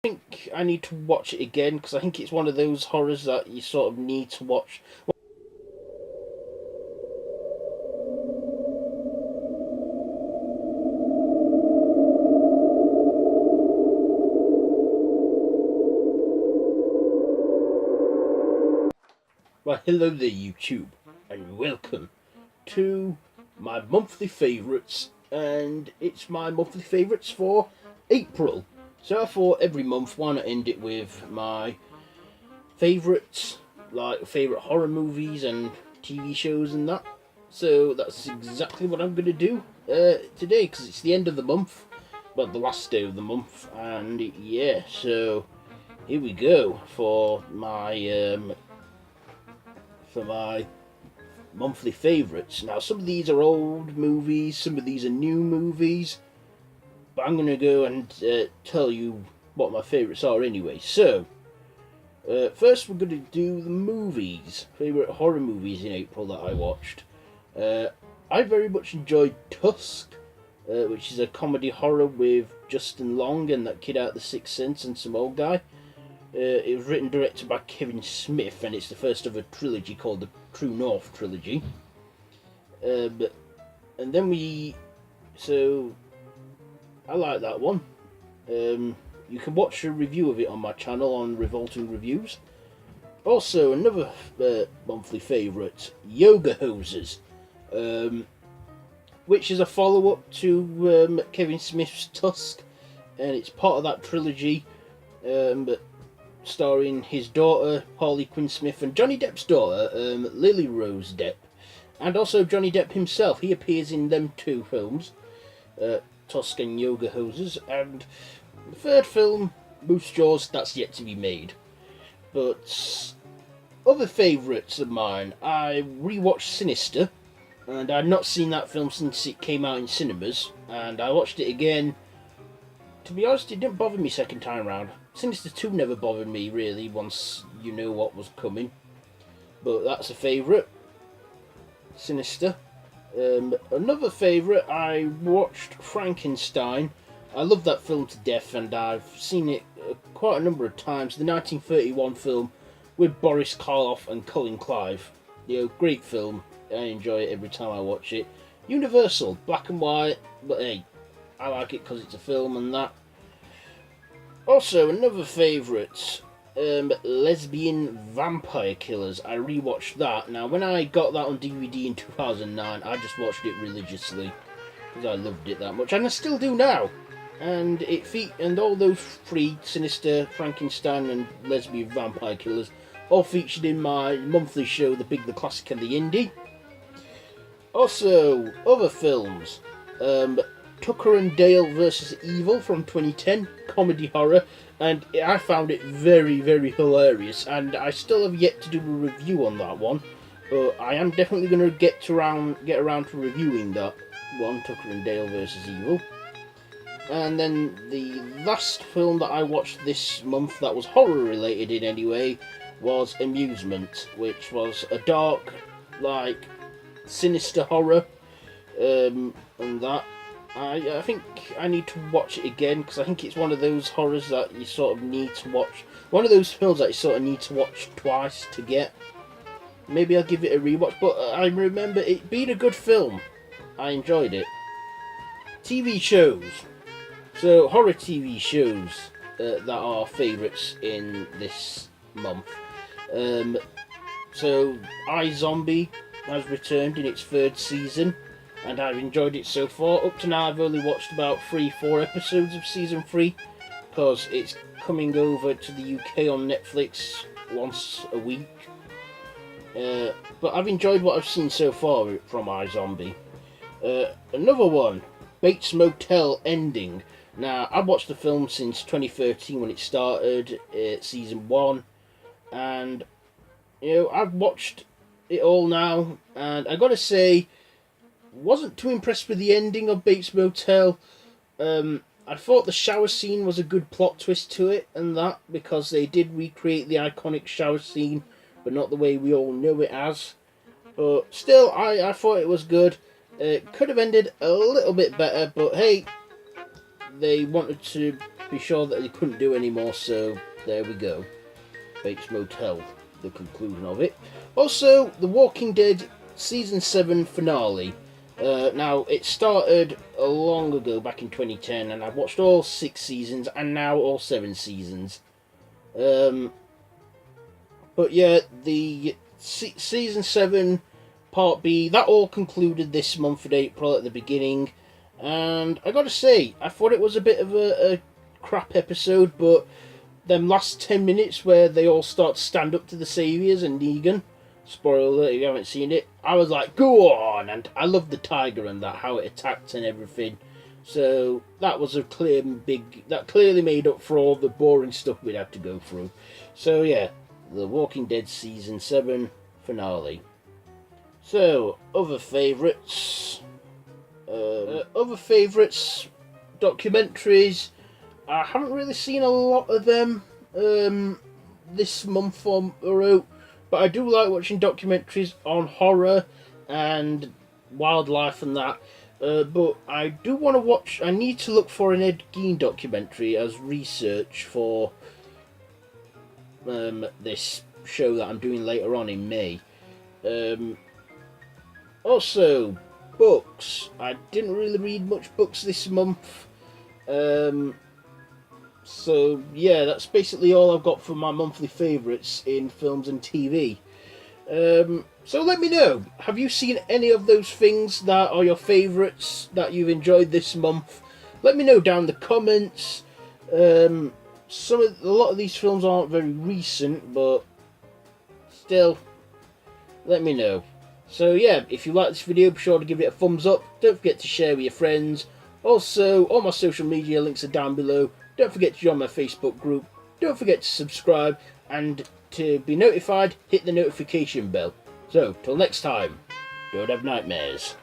think I need to watch it again because I think it's one of those horrors that you sort of need to watch. Well, hello there, YouTube, and welcome to my monthly favourites, and it's my monthly favourites for April. So I thought every month, why not end it with my favourites, like favourite horror movies and TV shows and that. So that's exactly what I'm going to do today, because it's the end of the month, well, the last day of the month, and yeah, so here we go for my monthly favourites. Now, some of these are old movies, some of these are new movies, but I'm going to go and tell you what my favourites are anyway. So, first we're going to do the movies, favourite horror movies in April that I watched. I very much enjoyed Tusk, which is a comedy horror with Justin Long and that kid out of The Sixth Sense and some old guy. It was written and directed by Kevin Smith, and it's the first of a trilogy called the True North trilogy. And then so I like that one. You can watch a review of it on my channel on Revolting Reviews. Also, another monthly favourite, Yoga Hosers, which is a follow-up to Kevin Smith's Tusk, and it's part of that trilogy. Starring his daughter, Harley Quinn Smith, and Johnny Depp's daughter, Lily Rose Depp. And also Johnny Depp himself. He appears in them two films, Tusk and Yoga Hosers. And the third film, Moose Jaws, that's yet to be made. But other favourites of mine, I rewatched Sinister. And I'd not seen that film since it came out in cinemas. And I watched it again. To be honest, it didn't bother me second time round. Sinister 2 never bothered me, really, once you knew what was coming. But that's a favourite. Sinister. Another favourite, I watched Frankenstein. I love that film to death, and I've seen it quite a number of times. The 1931 film with Boris Karloff and Colin Clive. You know, great film. I enjoy it every time I watch it. Universal, black and white, but hey, I like it because it's a film and that. Also, another favourite, Lesbian Vampire Killers. I rewatched that. Now, when I got that on DVD in 2009, I just watched it religiously because I loved it that much, and I still do now. And and all those three, Sinister, Frankenstein, and Lesbian Vampire Killers, all featured in my monthly show, The Big, the Classic, and the Indie. Also, other films. Tucker and Dale vs. Evil from 2010, comedy horror, and I found it very, very hilarious, and I still have yet to do a review on that one, but I am definitely going to get around to reviewing that one, Tucker and Dale vs. Evil. And then the last film that I watched this month that was horror related in any way was Amusement, which was a dark, like, sinister horror, and that. I think I need to watch it again because I think it's one of those horrors that you sort of need to watch. One of those films that you sort of need to watch twice to get. Maybe I'll give it a rewatch, but I remember it being a good film. I enjoyed it. TV shows. So, horror TV shows that are favourites in this month. So, iZombie has returned in its third season, and I've enjoyed it so far. Up to now, I've only watched about 3-4 episodes of season 3, because it's coming over to the UK on Netflix once a week. But I've enjoyed what I've seen so far from iZombie. Another one, Bates Motel Ending. Now, I've watched the film since 2013 when it started, season 1, and, you know, I've watched it all now, and I gotta say, wasn't too impressed with the ending of Bates Motel. I thought the shower scene was a good plot twist to it, and that, because they did recreate the iconic shower scene, but not the way we all know it as. But still, I thought it was good. It could have ended a little bit better, but hey, they wanted to be sure that they couldn't do any more, so there we go. Bates Motel, the conclusion of it. Also, The Walking Dead Season 7 finale. Now, it started long ago, back in 2010, and I've watched all 6 seasons, and now all 7 seasons. But yeah, the Season 7 Part B, that all concluded this month of April at the beginning. And I gotta say, I thought it was a bit of a crap episode, but them last 10 minutes where they all start to stand up to the Saviours and Negan, spoiler alert if you haven't seen it, I was like, go on! And I loved the tiger and that, how it attacked and everything. So that was that clearly made up for all the boring stuff we'd have to go through. So yeah, The Walking Dead Season 7 finale. So, other favourites, documentaries. I haven't really seen a lot of them this month or out, but I do like watching documentaries on horror and wildlife and that. But I do want to watch. I need to look for an Ed Gein documentary as research for this show that I'm doing later on in May. Also, books. I didn't really read much books this month. So yeah, that's basically all I've got for my monthly favourites in films and TV. So let me know, have you seen any of those things that are your favourites that you've enjoyed this month? Let me know down in the comments. A lot of these films aren't very recent, but still, let me know. So yeah, if you like this video, be sure to give it a thumbs up. Don't forget to share with your friends. Also, all my social media links are down below. Don't forget to join my Facebook group. Don't forget to subscribe, and to be notified, hit the notification bell. So, till next time, don't have nightmares.